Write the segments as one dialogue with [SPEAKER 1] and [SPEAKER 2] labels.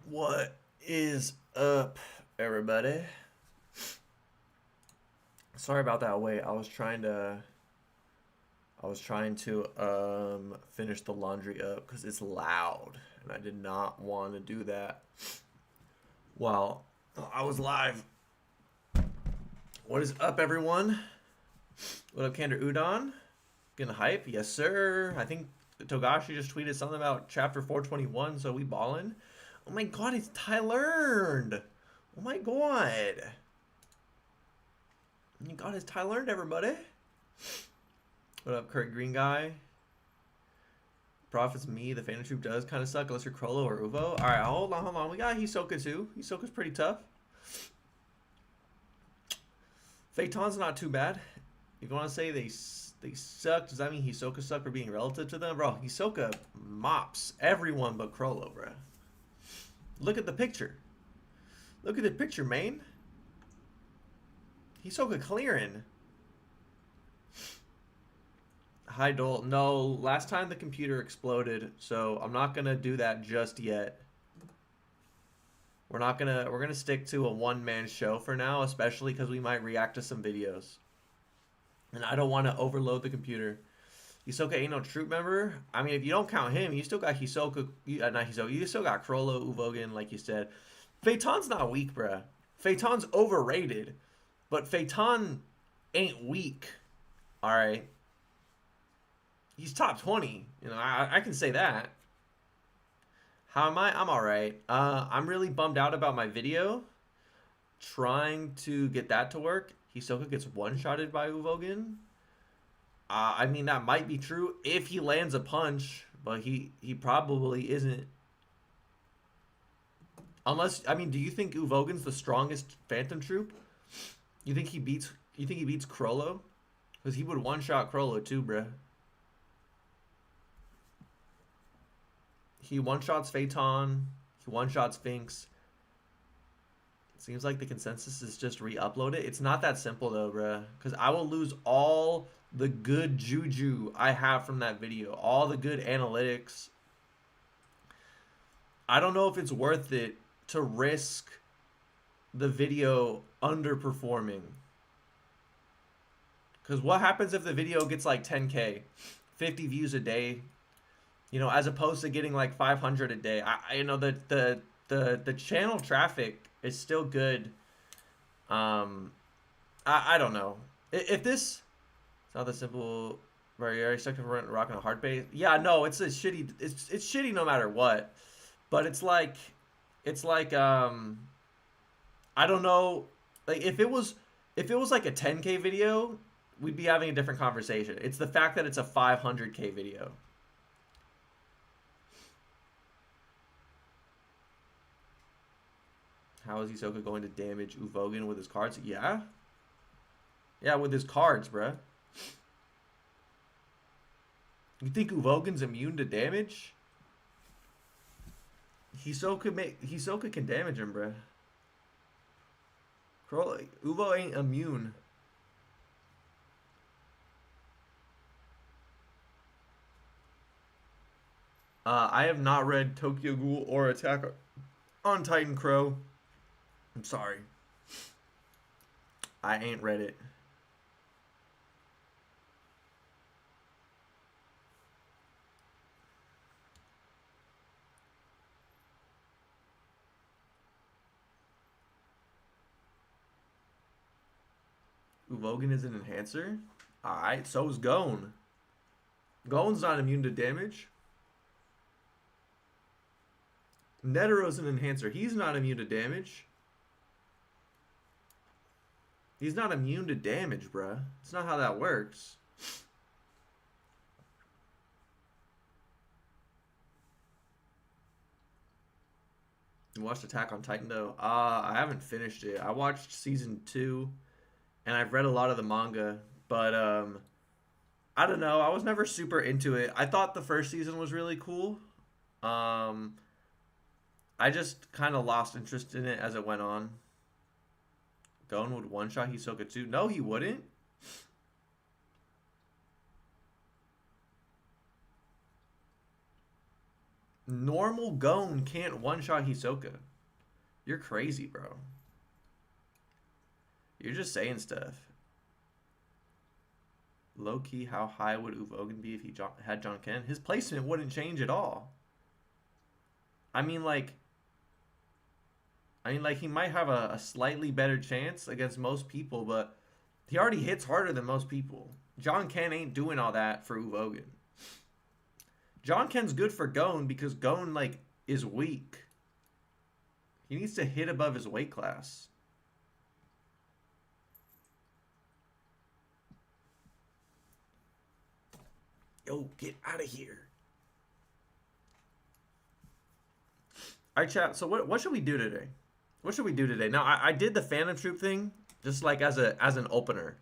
[SPEAKER 1] What is up, everybody? Sorry about that wait. I was trying to finish the laundry up because it's loud and I did not want to do that while I was live. What is up, everyone? What up, Kander Udon? Getting hype? Yes, sir. I think Togashi just tweeted something about chapter 421, so we ballin'. Oh my god, it's Ty-learned! Oh my god! Oh my god, it's Ty-learned, everybody! What up, Kurt Green Guy? Prophet's me, the fan of Troupe does kind of suck unless you're Crollo or Uvo. Alright, hold on. We got Hisoka too. Hisoka's pretty tough. Phaeton's not too bad. If you want to say they suck, does that mean Hisoka suck for being relative to them? Bro, Hisoka mops everyone but Crollo, bro. Look at the picture. Look at the picture, man. Hisoka clearing. Hi, Dole. No, last time the computer exploded, so I'm not gonna do that just yet. We're gonna stick to a one-man show for now, especially because we might react to some videos. And I don't want to overload the computer. Hisoka ain't no Troupe member. I mean, if you don't count him, you still got Hisoka. Not Hisoka. You still got Crollo, Uvogin, like you said. Phaeton's not weak, bruh. Phaeton's overrated. But Phaeton ain't weak. Alright. He's top 20. You know, I can say that. How am I? I'm alright. I'm really bummed out about my video. Trying to get that to work. Hisoka gets one-shotted by Uvogin. I mean, that might be true if he lands a punch, but he probably isn't. Unless, I mean, do you think Uvogin's the strongest Phantom Troupe? You think he beats Crollo? Because he would one-shot Crollo too, bruh. He one-shots Phaeton. He one-shots Sphinx. Seems like the consensus is just re-upload it. It's not that simple though, bruh. Because I will lose all the good juju I have from that video. All the good analytics. I don't know if it's worth it to risk the video underperforming. Because what happens if the video gets like 10K? 50 views a day? You know, as opposed to getting like 500 a day. You know, the channel traffic is still good. I don't know. If this... It's not that simple. Very stuck to rocking a hard base. Yeah, no, it's a shitty. It's shitty no matter what. But it's like I don't know. Like if it was like a 10K video, we'd be having a different conversation. It's the fact that it's a 500K video. How is Hisoka going to damage Uvogin with his cards? Yeah. Yeah, with his cards, bruh. You think Uvogin's immune to damage? Hisoka can damage him, bruh. Uvo ain't immune. I have not read Tokyo Ghoul or Attack on Titan Crow. I'm sorry. I ain't read it. Uvogin is an enhancer? Alright, so is Gon. Gon's not immune to damage. Netero's an enhancer. He's not immune to damage. He's not immune to damage, bruh. That's not how that works. You watched Attack on Titan, though? I haven't finished it. I watched season 2, and I've read a lot of the manga, but I don't know. I was never super into it. I thought the first season was really cool. I just kind of lost interest in it as it went on. Gon would one-shot Hisoka too. No, he wouldn't. Normal Gon can't one-shot Hisoka. You're crazy, bro. You're just saying stuff. Low-key, how high would Uvogan be if he had John Ken? His placement wouldn't change at all. I mean, like, he might have a slightly better chance against most people, but he already hits harder than most people. John Ken ain't doing all that for Uvogan. John Ken's good for Gon because Gon, like, is weak. He needs to hit above his weight class. Yo, get out of here. All right, chat. So what should we do today? What should we do today? Now, I did the Phantom Troop thing just like as an opener.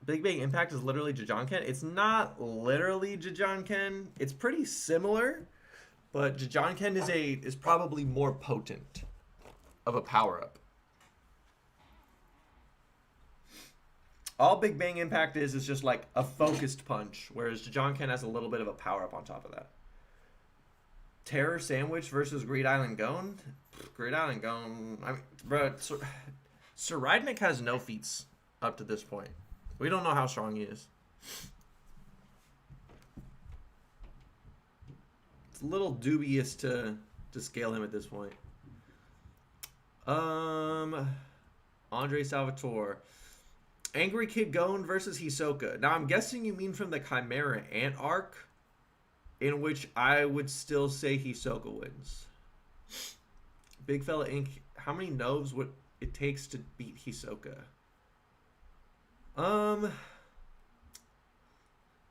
[SPEAKER 1] Big Bang Impact is literally Jajanken. It's not literally Jajanken. It's pretty similar, but Jajanken is probably more potent of a power-up. All Big Bang Impact is just like a focused punch, whereas Jajanken has a little bit of a power-up on top of that. Terror Sandwich versus Greed Island Gon? Greed Island Gon... I mean, bro, Saradnik has no feats up to this point. We don't know how strong he is. It's a little dubious to scale him at this point. Andre Salvatore. Angry Kid Gon versus Hisoka. Now, I'm guessing you mean from the Chimera Ant arc, in which I would still say Hisoka wins. Big Fella Inc. How many Novs would it takes to beat Hisoka?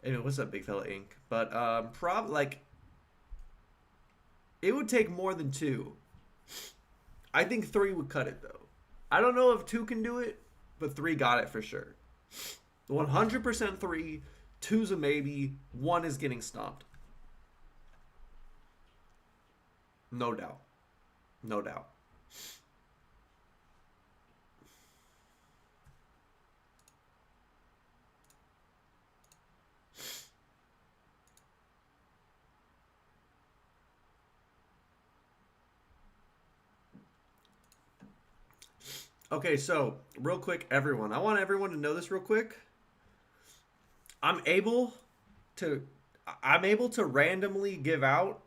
[SPEAKER 1] Anyway, what's up, Big Fella Inc.? But probably like it would take more than 2. I think 3 would cut it though. I don't know if 2 can do it, but 3 got it for sure. 100% 3, 2's a maybe, 1 is getting stomped. No doubt. No doubt. Okay, so real quick, everyone. I want everyone to know this real quick. I'm able to randomly give out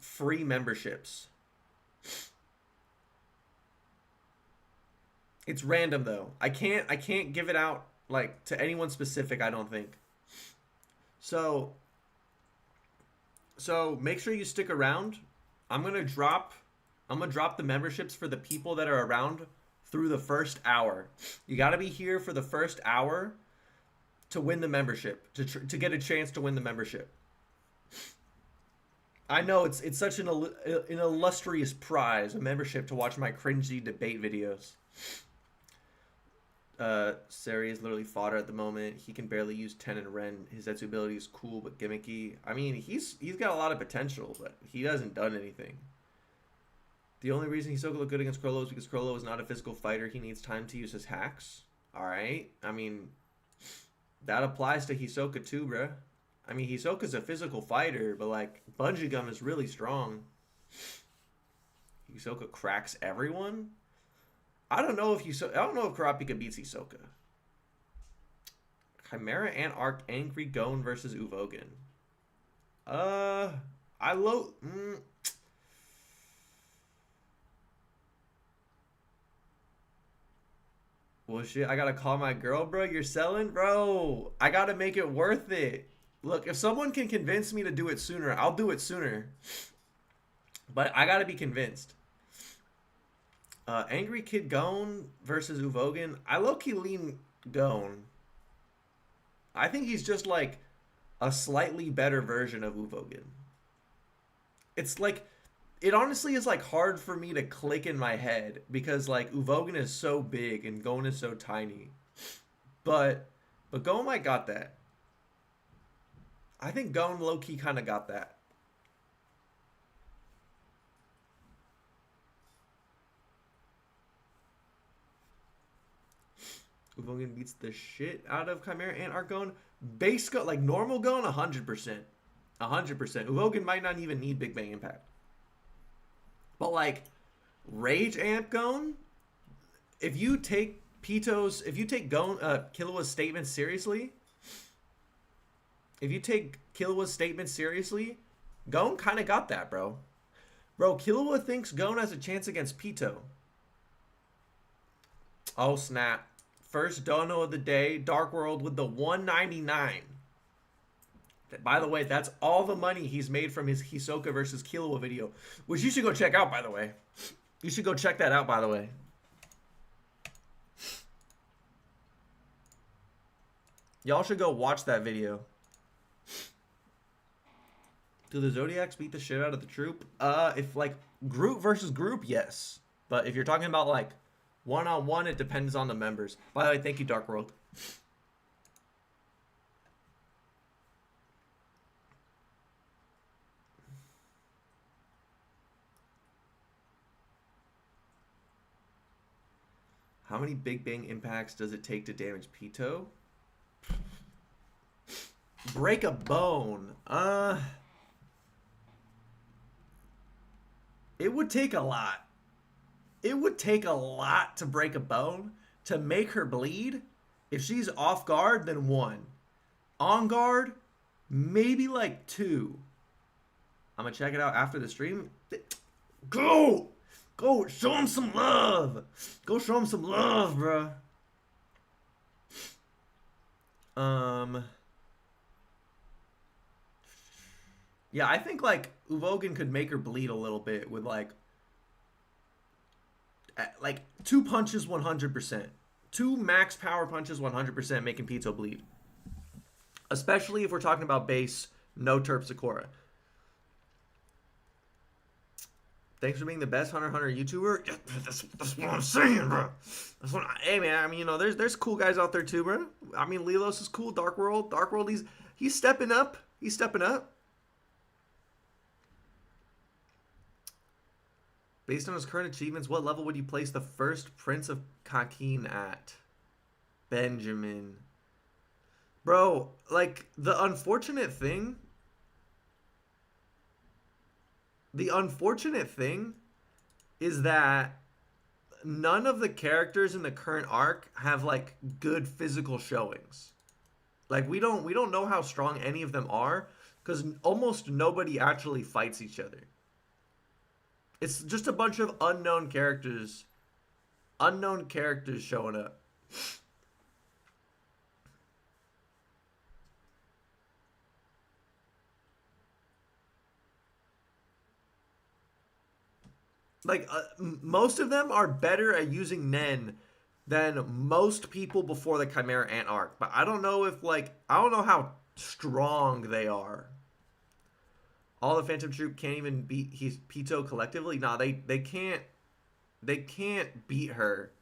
[SPEAKER 1] free memberships. It's random though. I can't give it out like to anyone specific, I don't think. So make sure you stick around. I'm gonna drop the memberships for the people that are around through the first hour. You got to be here for the first hour to win the membership, to get a chance to win the membership. I know it's such an illustrious prize, a membership to watch my cringy debate videos. Sari is literally fodder at the moment. He can barely use Ten and Ren. His Zetsu ability is cool but gimmicky. I mean, he's got a lot of potential, but he hasn't done anything. The only reason Hisoka looked good against Crollo is because Crollo is not a physical fighter. He needs time to use his hacks. Alright? I mean, that applies to Hisoka too, bruh. I mean, Hisoka's a physical fighter, but, like, Bungee Gum is really strong. Hisoka cracks everyone? I don't know if Kurapika beats Hisoka. Chimera Ant Arc Angry Gon versus Uvogan. Well, shit, I gotta call my girl, bro. You're selling? Bro, I gotta make it worth it. Look, if someone can convince me to do it sooner, I'll do it sooner. But I gotta be convinced. Angry Kid Gon versus Uvogan. I low-key lean Gon. I think he's just, like, a slightly better version of Uvogan. It's like... It honestly is, like, hard for me to click in my head because, like, Uvogan is so big and Gon is so tiny. But Gon might got that. I think Gon low-key kind of got that. Uvogan beats the shit out of Chimera and Argon. Base Gon, like normal Gon, 100%. 100%. Uvogan might not even need Big Bang Impact. But like, Rage Amp Gon, if you take Killua's statement seriously, Gon kind of got that, bro. Bro, Killua thinks Gon has a chance against Pito. Oh, snap. First dono of the day, Dark World with the 199. By the way, that's all the money he's made from his Hisoka versus Killua video, which you should go check out, by the way. You should go check that out, by the way. Y'all should go watch that video. Do the Zodiacs beat the shit out of the Troupe? If like group versus group, yes. But if you're talking about like one-on-one, it depends on the members. By the way, thank you, Dark World. How many Big Bang impacts does it take to damage Pito? Break a bone. It would take a lot. It would take a lot to break a bone. To make her bleed, if she's off guard, then 1. On guard, maybe like 2. I'm gonna check it out after the stream. Go! Go, show him some love. Go show him some love, bro. Yeah, I think like Uvogan could make her bleed a little bit with like 2 punches 100%. 2 max power punches 100% making Pito bleed. Especially if we're talking about base, no Terp Sakura. Thanks for being the best Hunter x Hunter YouTuber. Yeah, that's what I'm saying, bro. Hey, man. I mean, you know, there's cool guys out there too, bro. I mean, Lilos is cool. Dark World, he's stepping up. He's stepping up. Based on his current achievements, what level would you place the first Prince of Kakin at? Benjamin. Bro, like, the unfortunate thing is that none of the characters in the current arc have, like, good physical showings. Like, we don't know how strong any of them are, because almost nobody actually fights each other. It's just a bunch of unknown characters showing up. Like, most of them are better at using Nen than most people before the Chimera Ant arc. But I don't know if, like, I don't know how strong they are. All the Phantom Troupe can't even beat Pito collectively. Nah, they can't beat her.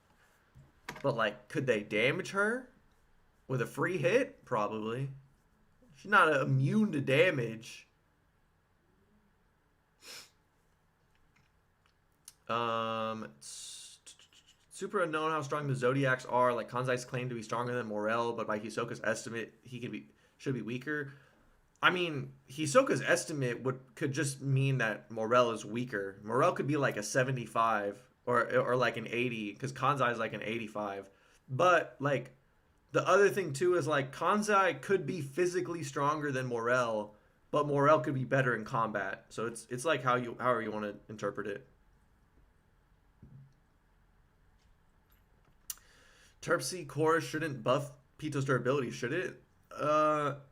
[SPEAKER 1] But like, could they damage her with a free hit? Probably. She's not immune to damage. Super unknown how strong the Zodiacs are. Like, Kanzai's claimed to be stronger than Morel, but by Hisoka's estimate, he should be weaker. I mean, Hisoka's estimate could just mean that Morel is weaker. Morel could be like a 75 or like an 80, because Kanzai is like an 85. But like, the other thing too is like, Kanzai could be physically stronger than Morel, but Morel could be better in combat. So it's like however you want to interpret it. Terpsy Core shouldn't buff Pito's durability, should it?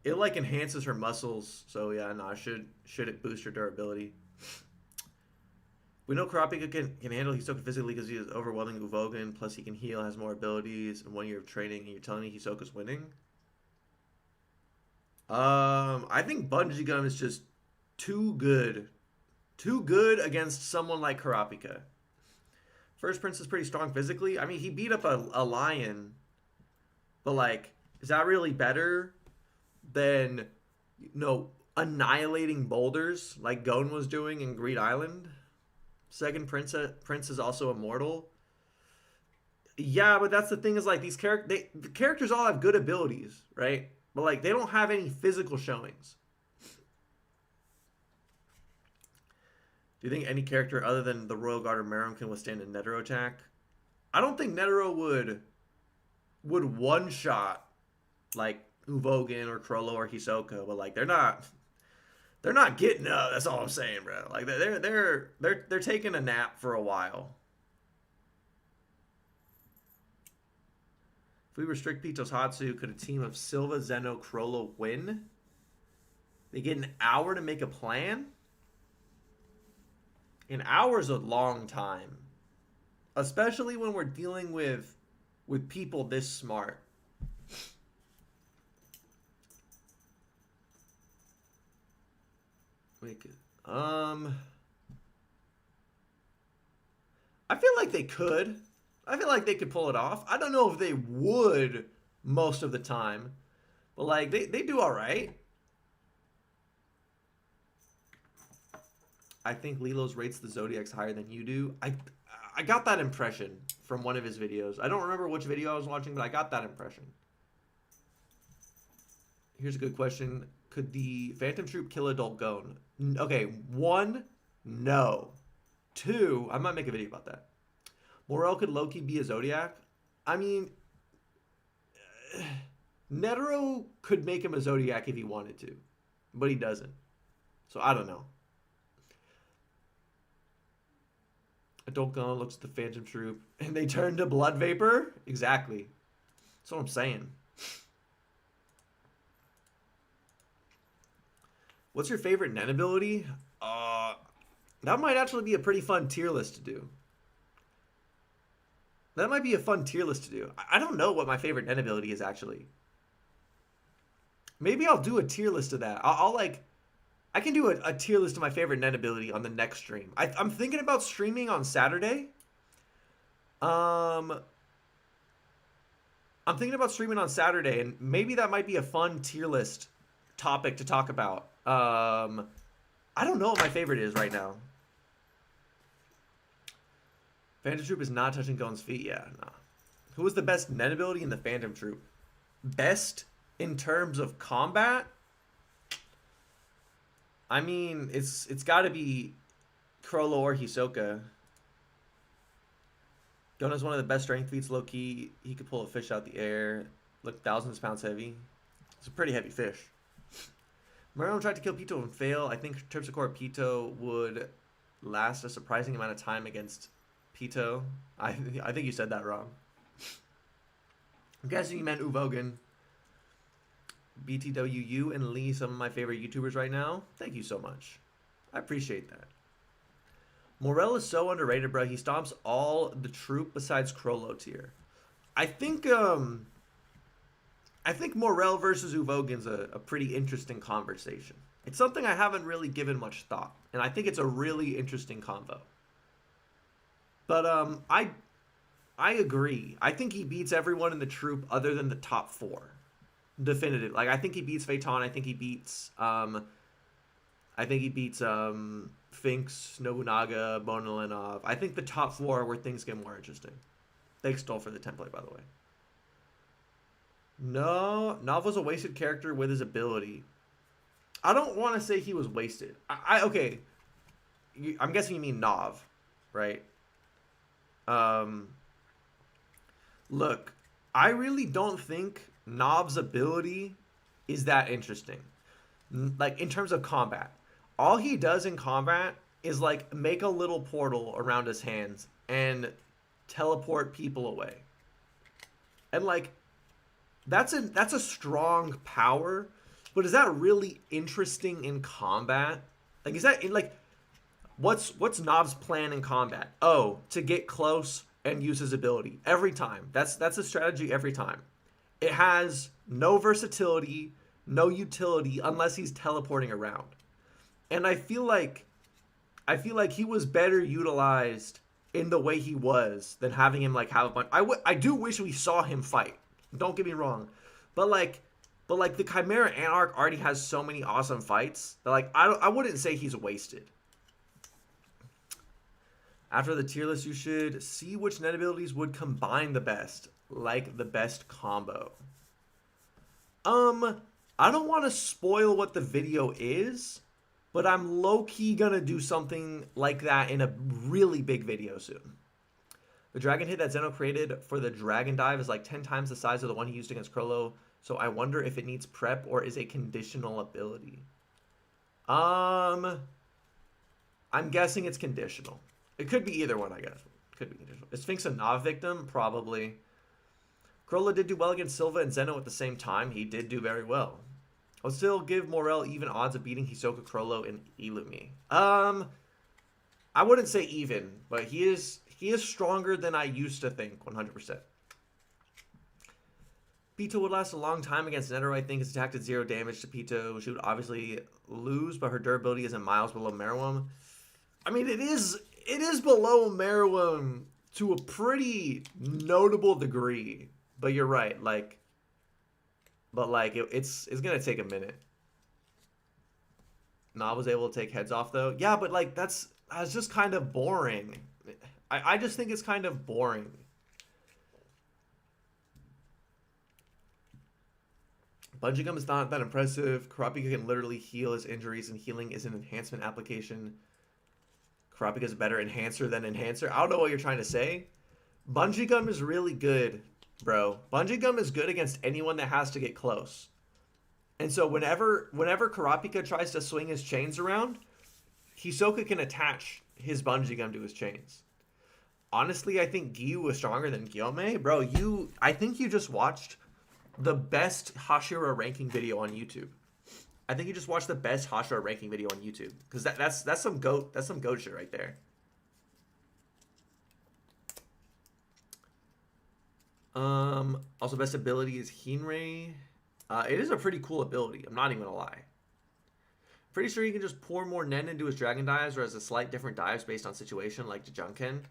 [SPEAKER 1] It like enhances her muscles, so yeah, no, should it boost her durability? We know Kurapika can handle Hisoka physically because he is overwhelming Uvogan, plus he can heal, has more abilities, and 1 year of training, and you're telling me Hisoka's winning? I think Bungee Gum is just too good. Too good against someone like Kurapika. First Prince is pretty strong physically. I mean, he beat up a lion, but like, is that really better than, you know, annihilating boulders like Gon was doing in Greed Island? Second Prince is also immortal. Yeah, but that's the thing is like the characters all have good abilities, right? But like they don't have any physical showings. Do you think any character other than the Royal Guard or Meruem can withstand a Netero attack? I don't think Netero would one shot like Uvogan or Crollo or Hisoka, but like they're not getting up. That's all I'm saying, bro. Like they're taking a nap for a while. If we restrict Pito's Hatsu, could a team of Silva, Zeno, Crollo win? They get an hour to make a plan? An hour is a long time. Especially when we're dealing with people this smart. I feel like they could. I feel like they could pull it off. I don't know if they would most of the time. But like they do alright. I think Lilos rates the Zodiacs higher than you do. I got that impression from one of his videos. I don't remember which video I was watching, but I got that impression. Here's a good question. Could the Phantom Troupe kill Adult Gon? Okay, 1, no. 2, I might make a video about that. Morel could Loki be a Zodiac? I mean, Netero could make him a Zodiac if he wanted to, but he doesn't. So I don't know. Adult Gon looks at the Phantom Troupe and they turn to blood vapor? Exactly. That's what I'm saying. What's your favorite Nen ability? That might actually be a pretty fun tier list to do. That might be a fun tier list to do. I don't know what my favorite Nen ability is actually. Maybe I'll do a tier list of that. I can do a tier list of my favorite Nen ability on the next stream. I'm thinking about streaming on Saturday. I'm thinking about streaming on Saturday, and maybe that might be a fun tier list topic to talk about. I don't know what my favorite is right now. Phantom Troupe is not touching Gon's feet. Yeah, nah. Who was the best Nen ability in the Phantom Troupe? Best in terms of combat? I mean, it's got to be Crollo or Hisoka. Gon has one of the best strength feats, low key. He could pull a fish out the air. Look, thousands of pounds heavy. It's a pretty heavy fish. Meruem tried to kill Pito and fail. I think Terpsichore Pito would last a surprising amount of time against Pito. I think you said that wrong. I'm guessing you meant Uvogan. BTWU and Lee, some of my favorite YouTubers right now. Thank you so much. I appreciate that. Morel is so underrated, bro. He stomps all the Troupe besides Crollo tier. I think Morel versus Uvogan's a pretty interesting conversation. It's something I haven't really given much thought, and I think it's a really interesting convo. But I agree. I think he beats everyone in the Troupe other than the top 4. Definitive. Like I think he beats Phaeton. I think he beats Finks, Nobunaga, Bonolenov. I think the top 4 are where things get more interesting. Thanks, Stoll, for the template, by the way. No, Nav was a wasted character with his ability. I don't want to say he was wasted. Okay. I'm guessing you mean Nav, right? Look, I really don't think Nav's ability is that interesting. Like, in terms of combat. All he does in combat is, like, make a little portal around his hands and teleport people away. And, like, that's a strong power, but is that really interesting in combat? Like, is that, like, what's Nav's plan in combat? Oh, to get close and use his ability. Every time. That's a strategy every time. It has no versatility, no utility, unless he's teleporting around. And I feel like he was better utilized in the way he was than having him, like, have a bunch. I do wish we saw him fight. Don't get me wrong. But the Chimera Anarch already has so many awesome fights that, like, I wouldn't say he's wasted. After the tier list, you should see which net abilities would combine the best, like the best combo. I don't want to spoil what the video is, but I'm low-key gonna do something like that in a really big video soon. The dragon hit that Zeno created for the dragon dive is like 10 times the size of the one he used against Krollo, so I wonder if it needs prep or is a conditional ability. I'm guessing it's conditional. It could be either one, I guess. Could be conditional. Is Sphinx a Nav victim? Probably. Krollo did do well against Silva and Zeno at the same time. He did do very well. I'll still give Morel even odds of beating Hisoka, Krollo, and Illumi. I wouldn't say even, but he is stronger than I used to think, 100%. Pito would last a long time against Netero. I think his attack did 0 damage to Pito. She would obviously lose, but her durability isn't miles below Meruem. I mean, it is below Meruem to a pretty notable degree. But you're right, it's gonna take a minute. Nav was able to take heads off though. Yeah, but that's just kind of boring. I just think it's kind of boring. Bungee Gum is not that impressive. Kurapika can literally heal his injuries, and healing is an enhancement application. Kurapika is a better enhancer than enhancer. I don't know what you're trying to say. Bungee Gum is really good, bro. Bungee Gum is good against anyone that has to get close. And so whenever Kurapika tries to swing his chains around, Hisoka can attach his Bungee Gum to his chains. Honestly, I think Giyu was stronger than Gyome. Bro, I think you just watched the best Hashira ranking video on YouTube. I think you just watched the best Hashira ranking video on YouTube. Because that's some goat shit right there. Also, best ability is Hinrei. It is a pretty cool ability. I'm not even gonna lie. Pretty sure he can just pour more Nen into his dragon dives, or has a slight different dives based on situation, like Jujunken.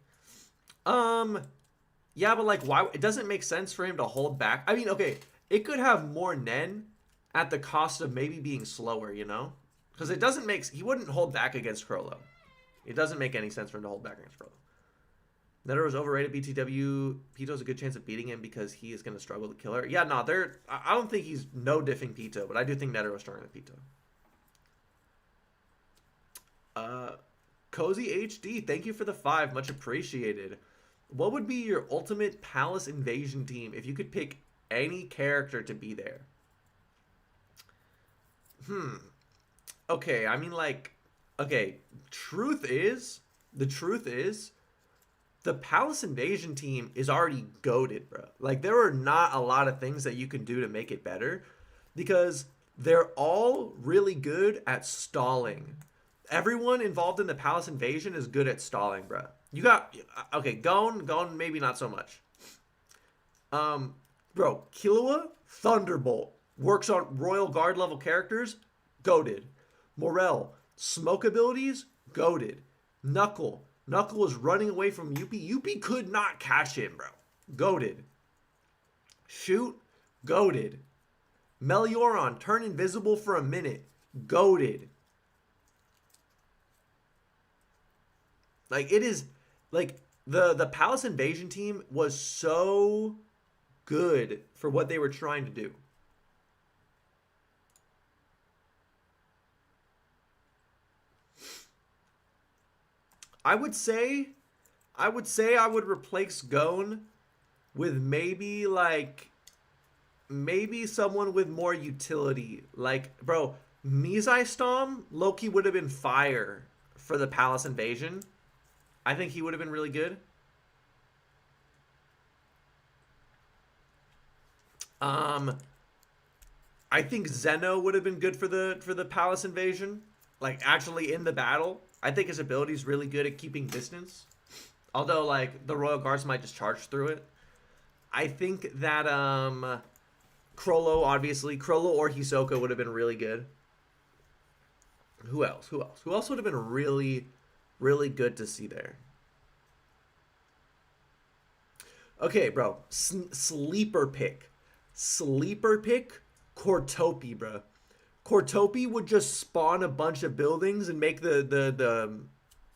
[SPEAKER 1] Yeah, but why? It doesn't make sense for him to hold back. I mean, okay, it could have more Nen at the cost of maybe being slower, you know? Because it doesn't make... He wouldn't hold back against Krollo. It doesn't make any sense for him to hold back against Krollo. Netero is overrated. BTW. Pito has a good chance of beating him because he is going to struggle to kill her. Yeah, no, I don't think he's no diffing Pito, but I do think Netero is stronger than Pito. Cozy HD, thank you for the 5. Much appreciated. What would be your ultimate Palace Invasion team if you could pick any character to be there? Okay, I mean, okay, the truth is, the Palace Invasion team is already goated, bro. There are not a lot of things that you can do to make it better because they're all really good at stalling. Everyone involved in the Palace Invasion is good at stalling, bro. You got... Okay, Gon maybe not so much. Bro, Killua, Thunderbolt. Works on Royal Guard level characters, goated. Morel, smoke abilities, goated. Knuckle is running away from Yuppie. Yuppie could not catch him, bro. Goated. Shoot, goated. Melioron, turn invisible for a minute, goated. It is... the Palace Invasion team was so good for what they were trying to do. I would say I would replace Gon with maybe someone with more utility. Bro, Mizai Stom, Loki would have been fire for the Palace Invasion. I think he would have been really good. I think Zeno would have been good for the Palace Invasion. Actually in the battle. I think his ability is really good at keeping distance. Although, the Royal Guards might just charge through it. I think that, Krollo, obviously. Krollo or Hisoka would have been really good. Who else? Who else would have been really, really good to see there? Okay, bro. Sleeper pick. Kortopi, bro. Kortopi would just spawn a bunch of buildings and make the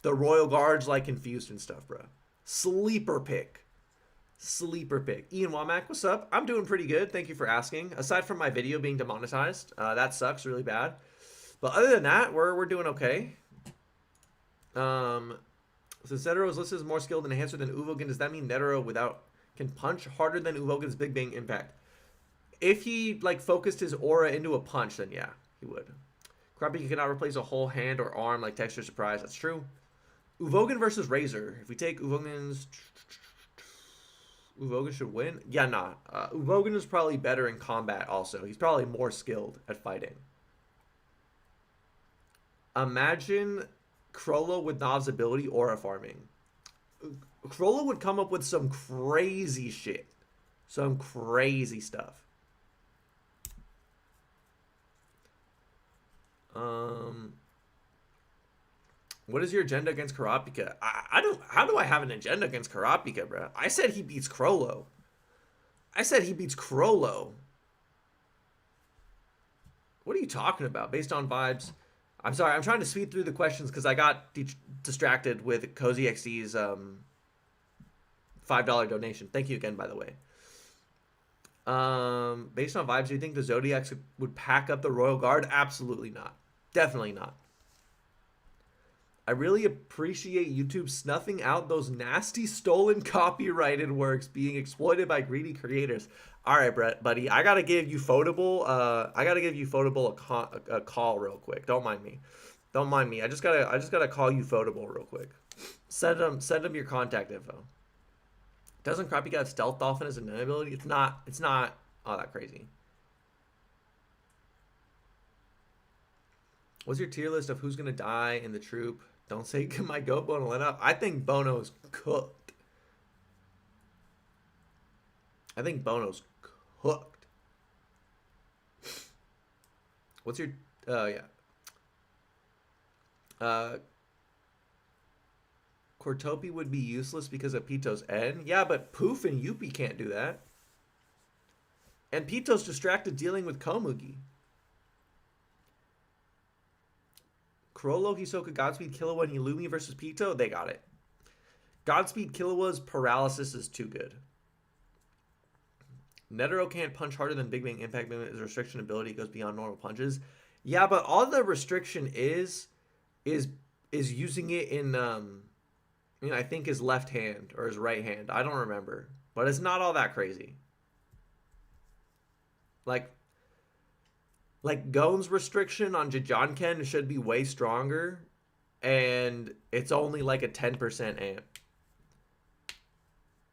[SPEAKER 1] The Royal Guard's like confused and stuff, bro. Sleeper pick. Sleeper pick. Ian Womack, what's up? I'm doing pretty good. Thank you for asking. Aside from my video being demonetized, that sucks really bad. But other than that, we're doing okay. Since Netero is listed as more skilled and enhancer than Uvogen, does that mean Netero can punch harder than Uvogen's Big Bang Impact? If he like focused his aura into a punch, then yeah, he would. Kurapika cannot replace a whole hand or arm like Texture Surprise. That's true. Uvogen versus Razor. If we take Uvogen should win? Yeah, nah. Uvogen is probably better in combat also. He's probably more skilled at fighting. Imagine Crollo with Nov's ability aura farming. Crollo would come up with some crazy shit. Some crazy stuff. What is your agenda against Kurapika? I don't. How do I have an agenda against Kurapika, bro? I said he beats Crollo. I said he beats Crollo. What are you talking about? Based on vibes. I'm sorry. I'm trying to speed through the questions because I got distracted with Cozy XD's $5 donation. Thank you again, by the way. Based on vibes, do you think the Zodiacs would pack up the Royal Guard? Absolutely not. Definitely not. I really appreciate YouTube snuffing out those nasty stolen copyrighted works being exploited by greedy creators. All right, Brett, buddy, I gotta give you Photable. A call real quick. Don't mind me. Don't mind me. I just gotta call you Photable real quick. Send him your contact info. Doesn't Kurapika have Stealth Dolphin as an ability? It's not all that crazy. What's your tier list of who's gonna die in the Troupe? Don't say my goat Bono let up. I think Bono's cooked. I think Bono's cooked. What's your Cortopi would be useless because of Pito's N? Yeah, but Poof and Yuppie can't do that. And Pito's distracted dealing with Komugi. Crollo, Hisoka, Godspeed, Killua, and Illumi versus Pito? They got it. Godspeed Killua's paralysis is too good. Netero can't punch harder than Big Bang Impact. His restriction ability goes beyond normal punches. Yeah, but all the restriction is using it in I think his left hand or his right hand. I don't remember. But it's not all that crazy. Like Gon's restriction on Jijanken should be way stronger, and it's only like a 10% amp.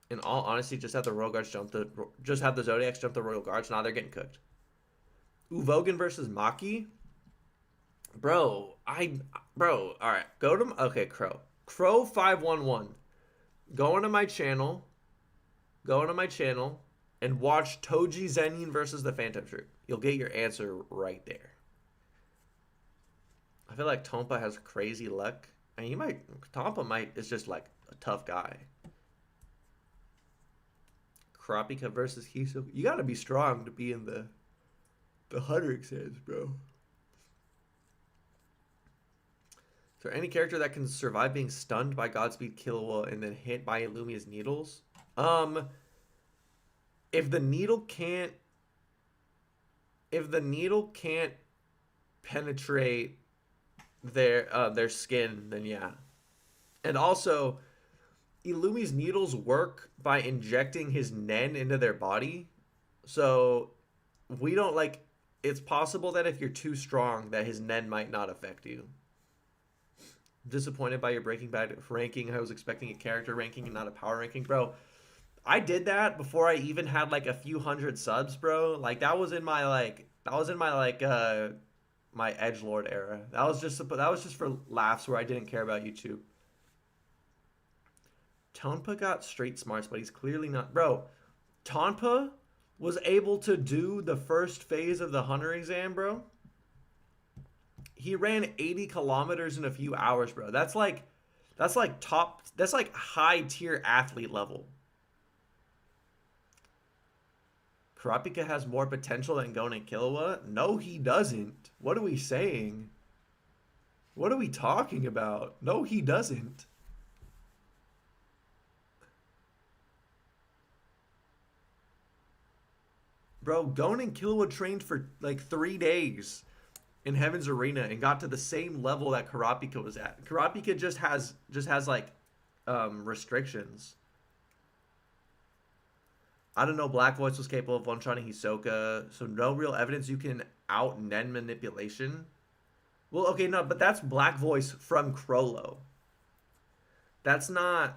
[SPEAKER 1] In all honesty, just have the Royal Guards have the Zodiacs jump the Royal Guards. Now they're getting cooked. Uvogen versus Maki, bro. All right. Go to Crow 511. Go into my channel. And watch Toji Zenin versus the Phantom Troupe. You'll get your answer right there. I feel like Tompa has crazy luck. I mean, Tompa is just like a tough guy. Kurapika versus Hisoka. You gotta be strong to be in the 100 exams, bro. Is there any character that can survive being stunned by Godspeed Killua and then hit by Illumia's needles? If the needle can't penetrate their skin, then yeah. And also, Illumi's needles work by injecting his nen into their body. So we don't it's possible that if you're too strong that his nen might not affect you. I'm disappointed by your Breaking Bad ranking. I was expecting a character ranking and not a power ranking, bro. I did that before I even had like a few hundred subs, bro. Like that was in my my edgelord era. That was just for laughs where I didn't care about YouTube. Tonpa got straight smarts, but he's clearly not, bro. Tonpa was able to do the first phase of the Hunter exam, bro. He ran 80 kilometers in a few hours, bro. That's like high tier athlete level. Kurapika has more potential than Gon and Killua? No, he doesn't. What are we saying? What are we talking about? No, he doesn't. Bro, Gon and Killua trained for like 3 days in Heaven's Arena and got to the same level that Kurapika was at. Kurapika just has like restrictions. I don't know. Black Voice was capable of one-shotting Hisoka, so no real evidence you can out Nen manipulation. Well, okay, no, but that's Black Voice from Crollo. That's not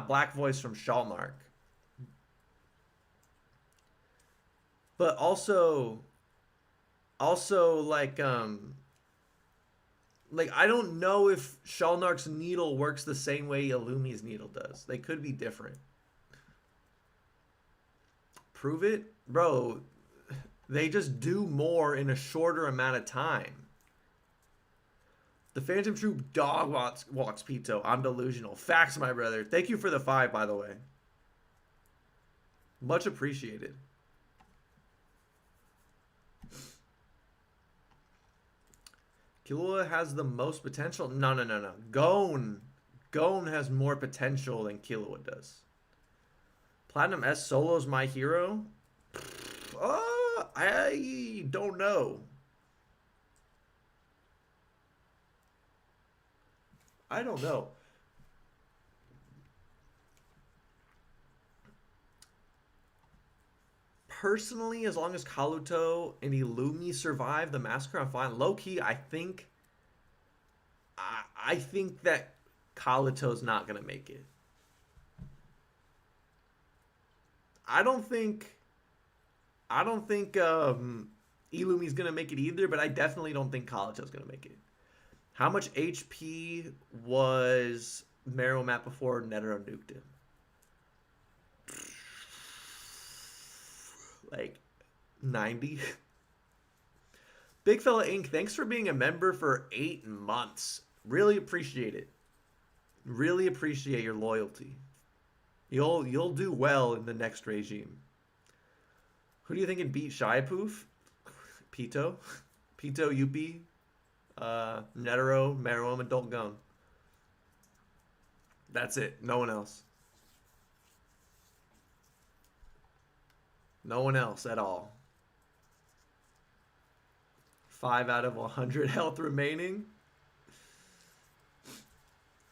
[SPEAKER 1] Black Voice from Shallnark. But also like I don't know if Shallnark's needle works the same way Illumi's needle does. They could be different. Prove it? Bro, they just do more in a shorter amount of time. The Phantom Troupe dog walks Pito. I'm delusional. Facts, my brother. Thank you for the 5, by the way. Much appreciated. Killua has the most potential. No. Gon has more potential than Killua does. Platinum S Solo's my hero? I don't know. I don't know. Personally, as long as Kaluto and Illumi survive the massacre, I'm fine. Low key, I think that Kaluto's not gonna make it. I don't think Illumi's gonna make it either, but I definitely don't think Kaluto's gonna make it. How much HP was Meruem at before Netero nuked him? Like 90. Big Fella Inc., thanks for being a member for 8 months. Really appreciate it. Really appreciate your loyalty. You'll do well in the next regime. Who do you think can beat Shiapoof? Pito, Yuppie, Netero, Meruem, and Dolgon. That's it. No one else. No one else at all. 5 out of 100 health remaining.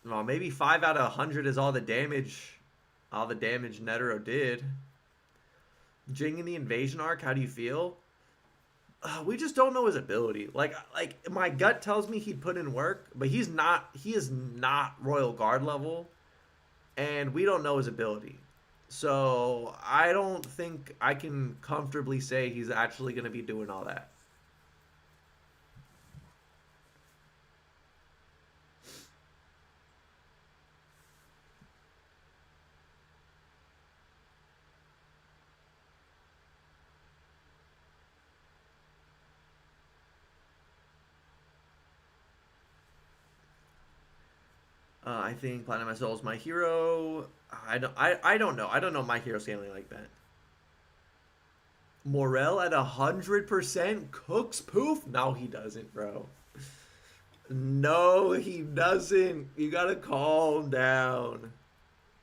[SPEAKER 1] Well, maybe 5 out of 100 is all the damage Netero did. Jing in the invasion arc, how do you feel? We just don't know his ability. Like my gut tells me he'd put in work, but he is not Royal Guard level, and we don't know his ability. So I don't think I can comfortably say he's actually going to be doing all that. I think Platinum SL is my hero. I don't know. I don't know my hero scaling like that. Morel at 100% cooks poof? No, he doesn't, bro. No, he doesn't. You gotta calm down.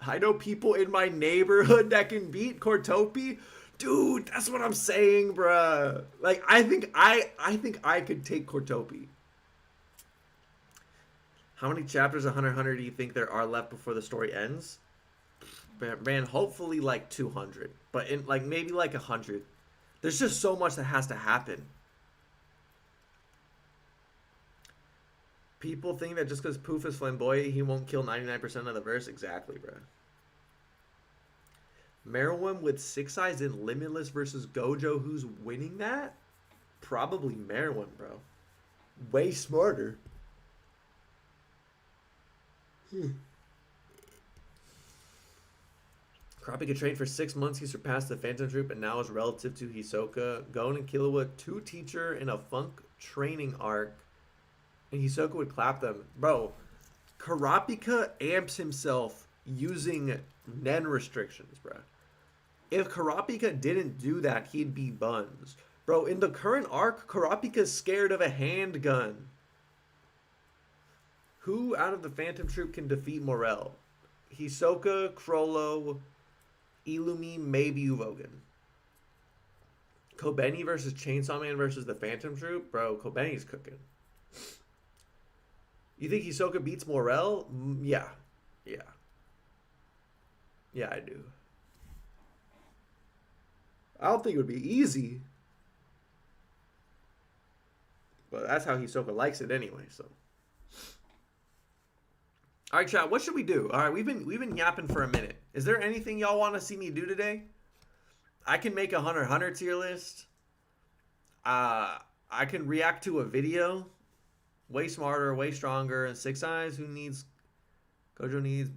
[SPEAKER 1] I know people in my neighborhood that can beat Kurapika. Dude, that's what I'm saying, bruh. Like, I think I could take Kurapika. How many chapters of Hunter x Hunter do you think there are left before the story ends? Man, hopefully like 200. But in like maybe like 100. There's just so much that has to happen. People think that just because Poof is flamboyant, he won't kill 99% of the verse. Exactly, bro. Meruem with 6 eyes in Limitless versus Gojo. Who's winning that? Probably Meruem, bro. Way smarter. Kurapika trained for 6 months. He surpassed the Phantom Troupe and now is relative to Hisoka. Gon and Killua, 2 teacher in a funk training arc. And Hisoka would clap them. Bro, Kurapika amps himself using Nen restrictions, bro. If Kurapika didn't do that, he'd be buns. Bro, in the current arc, Kurapika's scared of a handgun. Who out of the Phantom Troop can defeat Morel? Hisoka, Crollo, Illumi, maybe Uvogan. Kobeni versus Chainsaw Man versus the Phantom Troop? Bro, Kobeni's cooking. You think Hisoka beats Morel? Yeah. Yeah. Yeah, I do. I don't think it would be easy. But that's how Hisoka likes it anyway, so. All right, chat, what should we do? All right, we've been yapping for a minute. Is there anything y'all want to see me do today? I can make a Hunter x Hunter tier list. I can react to a video. Way smarter, way stronger, and Six Eyes. Who needs? Gojo needs.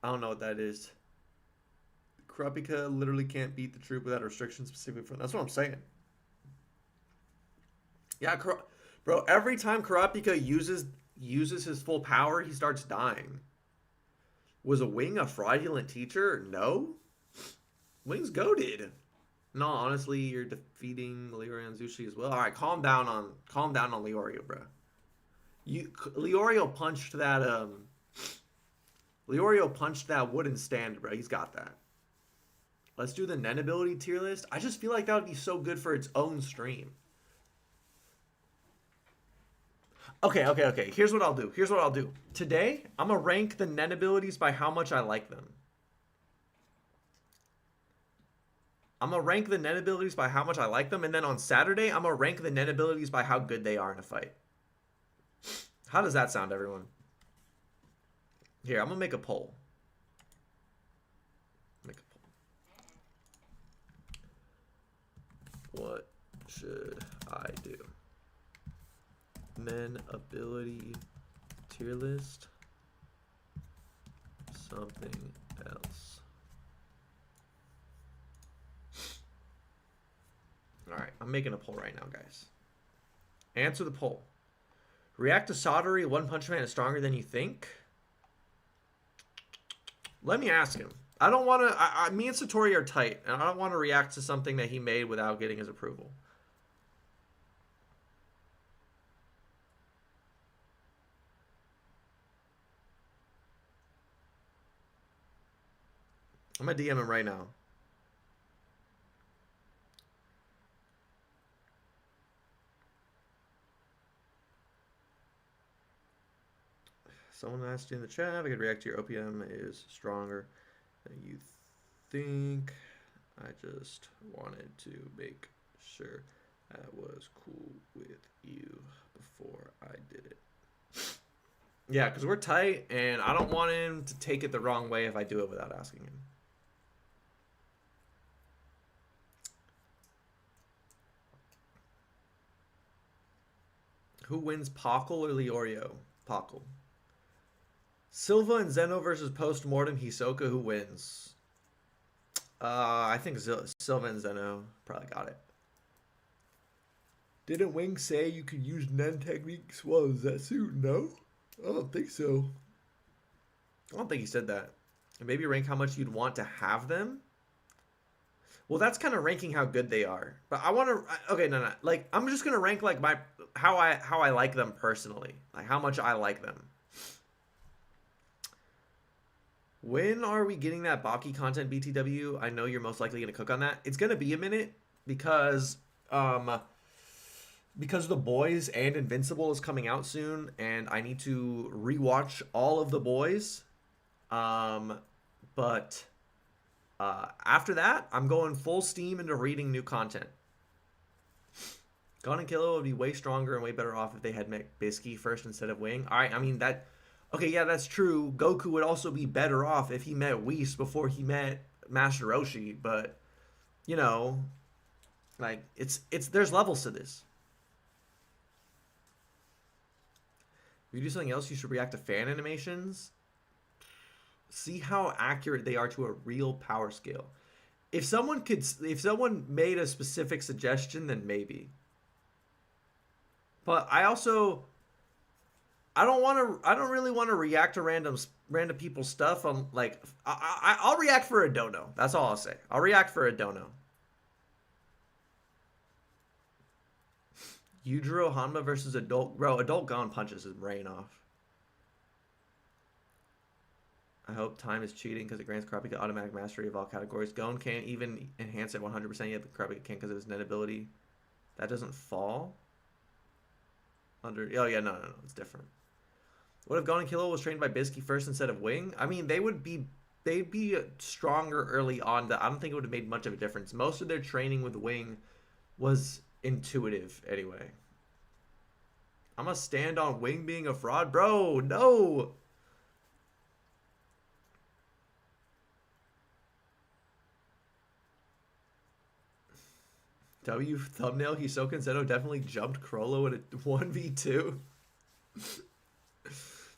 [SPEAKER 1] I don't know what that is. Kurapika literally can't beat the Troupe without restrictions specifically for. That's what I'm saying. Yeah, bro. Every time Kurapika uses his full power, he starts dying. Was a Wing a fraudulent teacher? No. Wing's goated. No, honestly, you're defeating Leorio and Zushi as well. All right, calm down on Leorio, bro. Leorio punched that wooden stand, bro. He's got that. Let's do the Nen ability tier list. I just feel like that would be so good for its own stream. Okay. Here's what I'll do. Today, I'm going to rank the Nen abilities by how much I like them. I'm going to rank the Nen abilities by how much I like them. And then on Saturday, I'm going to rank the Nen abilities by how good they are in a fight. How does that sound, everyone? Here, I'm going to make a poll. What should I do? Nen ability tier list. Something else. Alright, I'm making a poll right now, guys. Answer the poll. React to Sodori, One Punch Man is stronger than you think? Let me ask him. I don't want to... me and Satori are tight, and I don't want to react to something that he made without getting his approval. I'm going to DM him right now. Someone asked you in the chat if I could react to your OPM is stronger than you think. I just wanted to make sure that was cool with you before I did it. Yeah, because we're tight, and I don't want him to take it the wrong way if I do it without asking him. Who wins, Pockle or Leorio? Pockle. Silva and Zeno versus Postmortem Hisoka. Who wins? I think Silva and Zeno probably got it. Didn't Wing say you could use Nen techniques while Zetsu? No? I don't think so. I don't think he said that. And maybe rank how much you'd want to have them? Well, that's kind of ranking how good they are. But I want to... Okay, no. Like, I'm just going to rank, like, how I like them personally. Like, how much I like them. When are we getting that Baki content, BTW? I know you're most likely going to cook on that. It's going to be a minute because The Boys and Invincible is coming out soon, and I need to rewatch all of The Boys. But after that, I'm going full steam into reading new content. Gon and Killua would be way stronger and way better off if they had met Bisky first instead of Wing. All right, I mean that... Okay, yeah, that's true. Goku would also be better off if he met Whis before he met Master Roshi, but, you know, like, there's levels to this. If you do something else, you should react to fan animations. See how accurate they are to a real power scale. If someone made a specific suggestion, then maybe. But I don't really want to react to random people's stuff. I'm like, I'll react for a dono. That's all I'll say. I'll react for a dono. Yujiro Hanma versus Adult. Bro, Adult Gon punches his brain off. I hope time is cheating because it grants Kurapika automatic mastery of all categories. Gon can't even enhance it 100% yet. The Kurapika can't because of his net ability. That doesn't fall under. Oh yeah, no, it's different. What if Gon and Killua was trained by Bisky first instead of Wing? I mean, they'd be stronger early on. That I don't think it would have made much of a difference. Most of their training with Wing was intuitive anyway. I'm gonna stand on Wing being a fraud, bro. No. W thumbnail Hisoka and Zeno definitely jumped Crollo in a 1v2.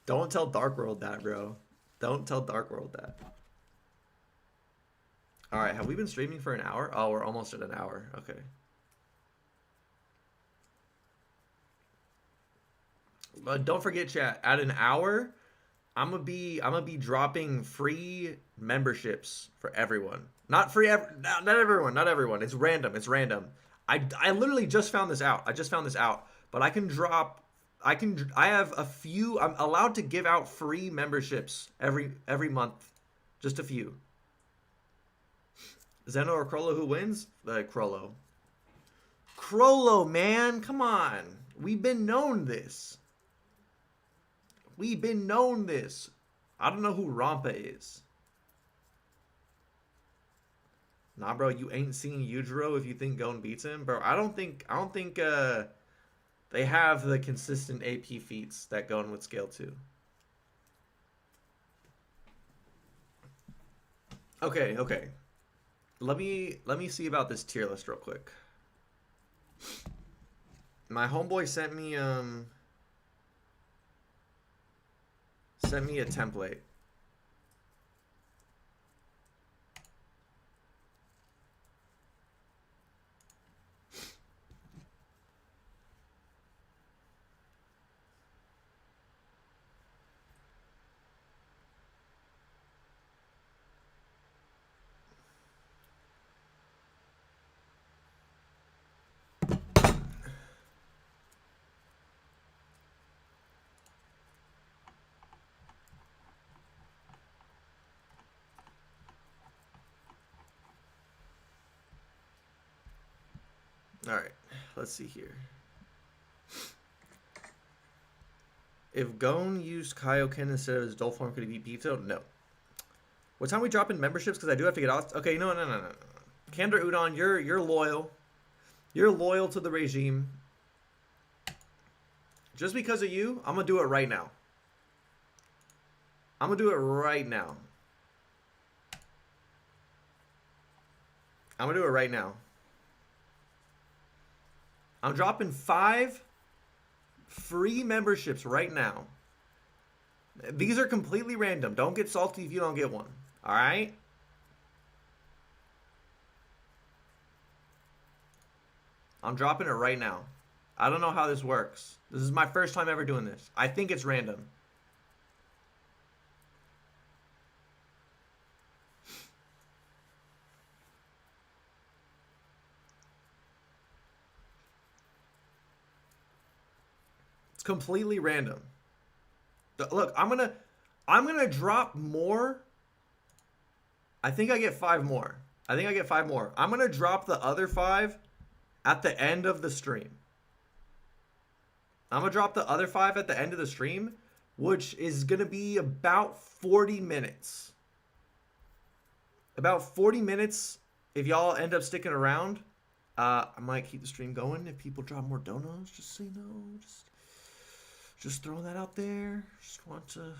[SPEAKER 1] Don't tell Dark World that, bro. Don't tell Dark World that. Alright, have we been streaming for an hour? Oh, we're almost at an hour. Okay. But don't forget, chat, at an hour, I'm gonna be dropping free memberships for everyone. Not everyone. It's random. I literally just found this out. But I have a few. I'm allowed to give out free memberships every month. Just a few. Zeno or Crollo, who wins? Crollo. Crollo, man, come on. We've been known this. I don't know who Rampa is. Nah, bro, you ain't seen Yujiro if you think Gon beats him, bro. I don't think they have the consistent AP feats that Gon would scale to. Okay. Let me see about this tier list real quick. My homeboy sent me a template. All right, let's see here. If Gon used Kaioken instead of his dull form, could he beat Pito? No. What time we drop in memberships? Because I do have to get off. Okay, no. Kandor Udon, you're loyal. You're loyal to the regime. Just because of you, I'm gonna do it right now. I'm dropping 5 free memberships right now. These are completely random. Don't get salty if you don't get one. All right? I'm dropping it right now. I don't know how this works. This is my first time ever doing this. I think it's random. It's completely random. Look, I'm gonna drop more. I think I get 5 more. I'm gonna drop the other 5 at the end of the stream. Which is gonna be about 40 minutes. About 40 minutes if y'all end up sticking around. I might keep the stream going if people drop more donos, just so you know. Just throwing that out there. Just want to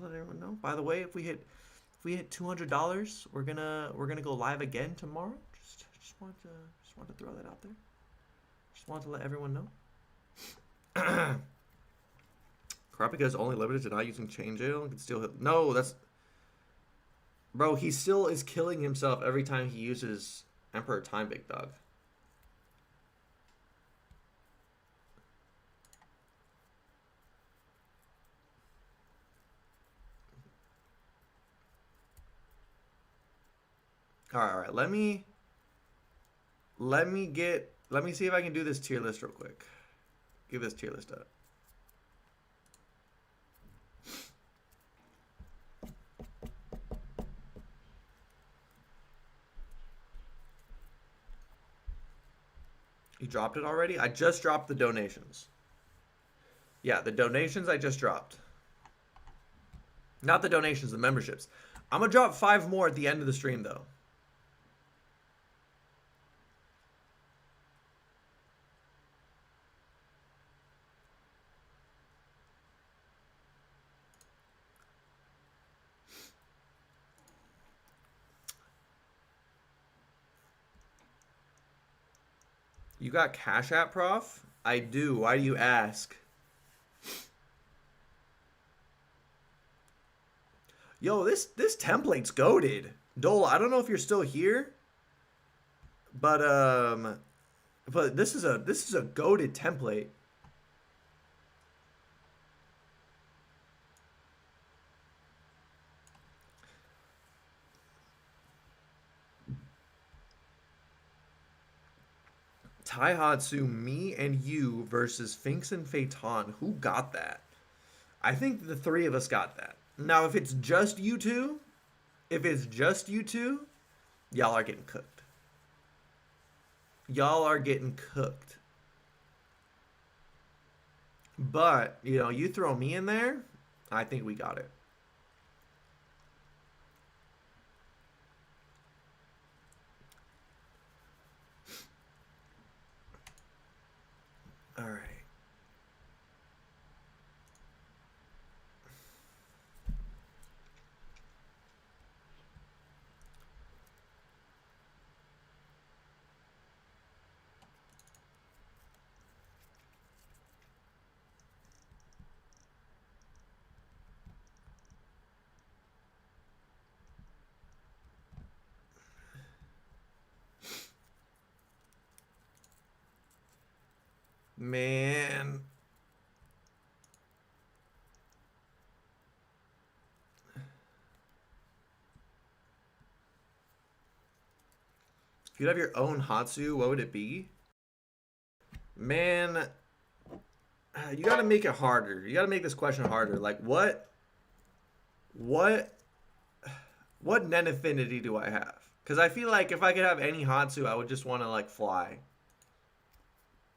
[SPEAKER 1] let everyone know. By the way, if we hit $200, we're gonna go live again tomorrow. Just want to throw that out there. Just want to let everyone know. Kurapika is only limited to not using chain jail and can still hit. No, that's, bro. He still is killing himself every time he uses Emperor Time, big dog. All right. Let me see if I can do this tier list real quick. Give this tier list up. You dropped it already? I just dropped the donations. Yeah, the donations I just dropped. Not the donations, the memberships. I'm going to drop 5 more at the end of the stream, though. You got Cash App, Prof? I do. Why do you ask? Yo, this template's goated. Dole, I don't know if you're still here, but this is a goated template. Taihatsu, me and you versus Finks and Phaeton. Who got that? I think the 3 of us got that. Now, if it's just you two, y'all are getting cooked. Y'all are getting cooked. But, you know, you throw me in there, I think we got it. All right. Man. If you'd have your own Hatsu, what would it be? Man, you got to make it harder. You got to make this question harder. Like, what Nen affinity do I have? Because I feel like if I could have any Hatsu, I would just want to, like, fly.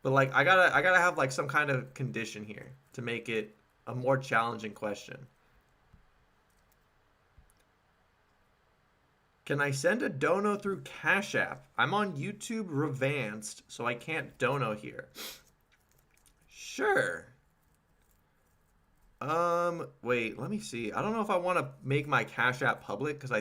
[SPEAKER 1] But, like, I gotta have, like, some kind of condition here to make it a more challenging question. Can I send a dono through Cash App? I'm on YouTube Revanced, so I can't dono here. Sure. Wait, let me see. I don't know if I want to make my Cash App public because I